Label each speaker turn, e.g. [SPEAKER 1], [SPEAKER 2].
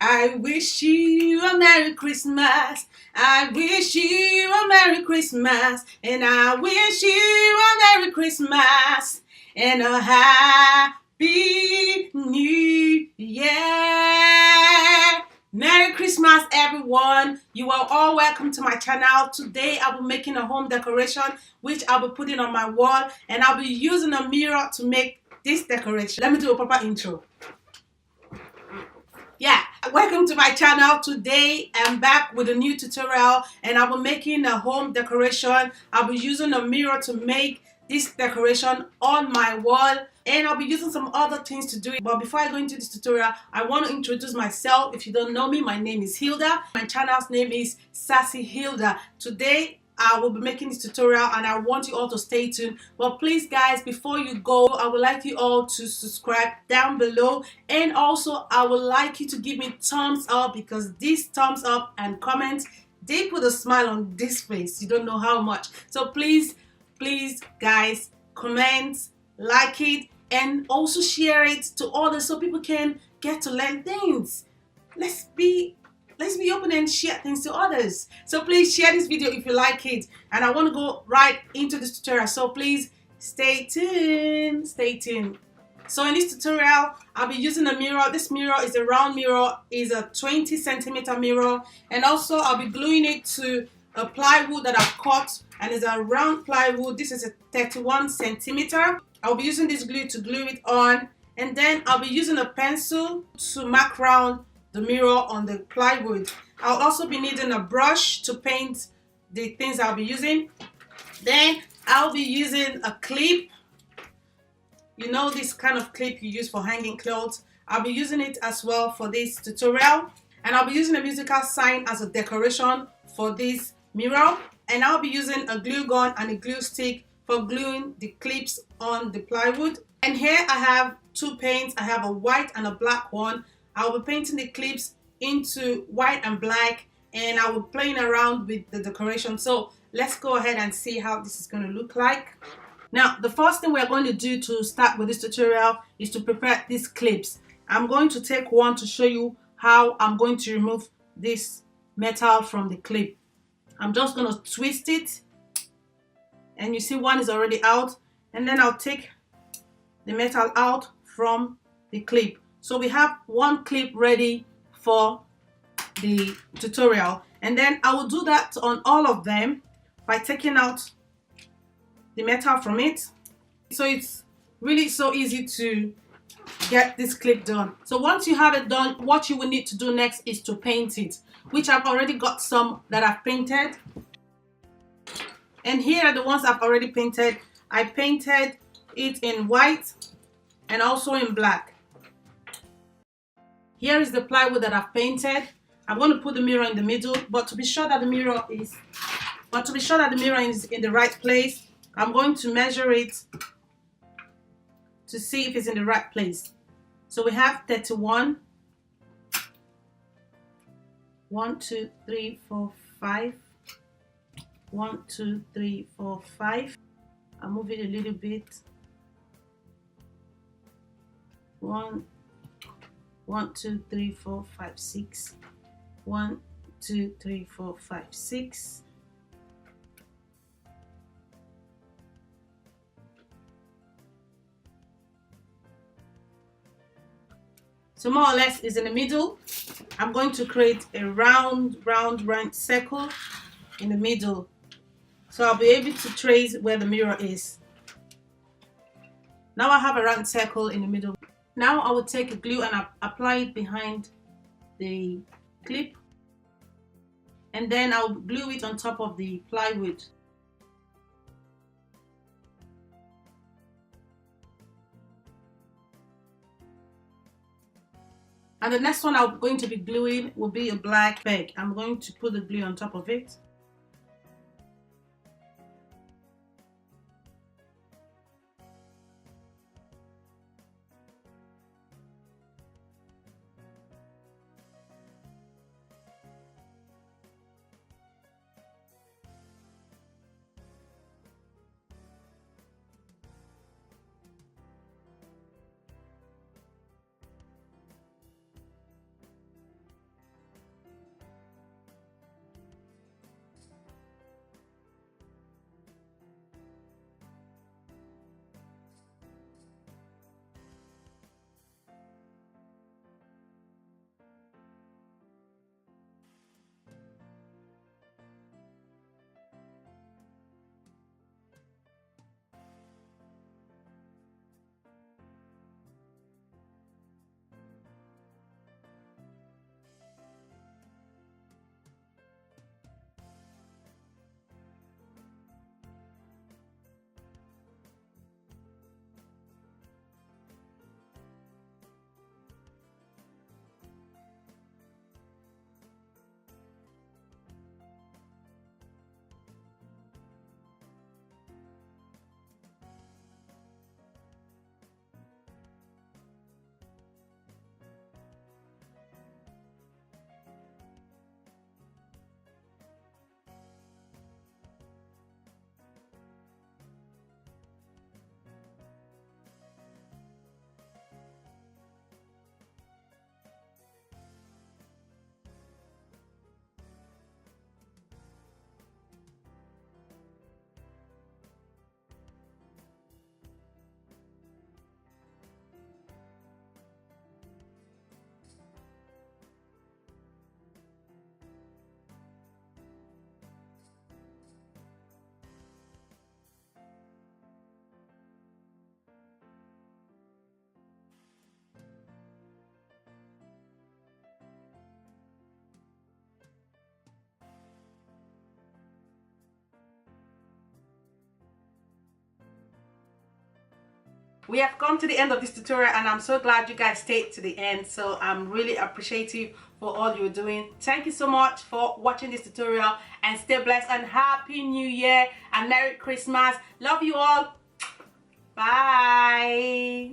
[SPEAKER 1] I wish you a Merry Christmas. I wish you a Merry Christmas. And I wish you a Merry Christmas. And a Happy New Year. Merry Christmas, everyone. You are all welcome to my channel. Today I'll be making a home decoration which I'll be putting on my wall, and I'll be using a mirror to make this decoration. Let me do a proper intro. Yeah, welcome to my channel. Today I'm back with a new tutorial and I'll be making a home decoration. I'll be using a mirror to make this decoration on my wall, and I'll be using some other things to do it. But before I go into this tutorial, I want to introduce myself. If you don't know me, my name is Hilda. My channel's name is SassyHilda. Today I will be making this tutorial and I want you all to stay tuned. But please guys, before you go, I would like you all to subscribe down below, and also I would like you to give me thumbs up, because this thumbs up and comments, they put a smile on this face. You don't know how much. So please guys, comment, like it, and also share it to others so people can get to learn things. Let's be open and share things to others. So please share this video if you like it, and I want to go right into this tutorial, so please stay tuned. So in this tutorial I'll be using a mirror. This mirror is a round mirror, is a 20 centimeter mirror, and also I'll be gluing it to a plywood that I've cut, and it's a round plywood. This is a 31 centimeter. I'll be using this glue to glue it on, and then I'll be using a pencil to mark around the mirror on the plywood. I'll also be needing a brush to paint the things I'll be using. Then I'll be using a clip. You know, this kind of clip you use for hanging clothes. I'll be using it as well for this tutorial. And I'll be using a musical sign as a decoration for this mirror. And I'll be using a glue gun and a glue stick for gluing the clips on the plywood. And here I have two paints. I have a white and a black one. I'll be painting the clips into white and black, and I will be playing around with the decoration. So let's go ahead and see how this is going to look like. Now, the first thing we're going to do to start with this tutorial is to prepare these clips. I'm going to take one to show you how I'm going to remove this metal from the clip. I'm just going to twist it, and you see one is already out, and then I'll take the metal out from the clip. So we have one clip ready for the tutorial, and then I will do that on all of them by taking out the metal from it. So it's really so easy to get this clip done. So once you have it done, what you will need to do next is to paint it, which I've already got some that I've painted. And here are the ones I've already painted. I painted it in white and also in black. Here is the plywood that I've painted. I'm going to put the mirror in the middle, but to be sure that the mirror is in the right place, I'm going to measure it to see if it's in the right place. So we have 31. 1, 2, 3, 4, 5. 1, 2, 3, 4, 5. I'll move it a little bit. 1, 2, 3, 4, 5, 6. 1, 2, 3, 4, 5, 6. So more or less is in the middle. I'm going to create a round circle in the middle, so I'll be able to trace where the mirror is. Now I have a round circle in the middle. Now I will take a glue and apply it behind the clip, and then I'll glue it on top of the plywood. And the next one I'm going to be gluing will be a black peg. I'm going to put the glue on top of it. we have come to the end of this tutorial, and I'm so glad you guys stayed to the end. So I'm really appreciative for all you're doing. Thank you so much for watching this tutorial, and stay blessed and Happy New Year and Merry Christmas. Love you all. Bye.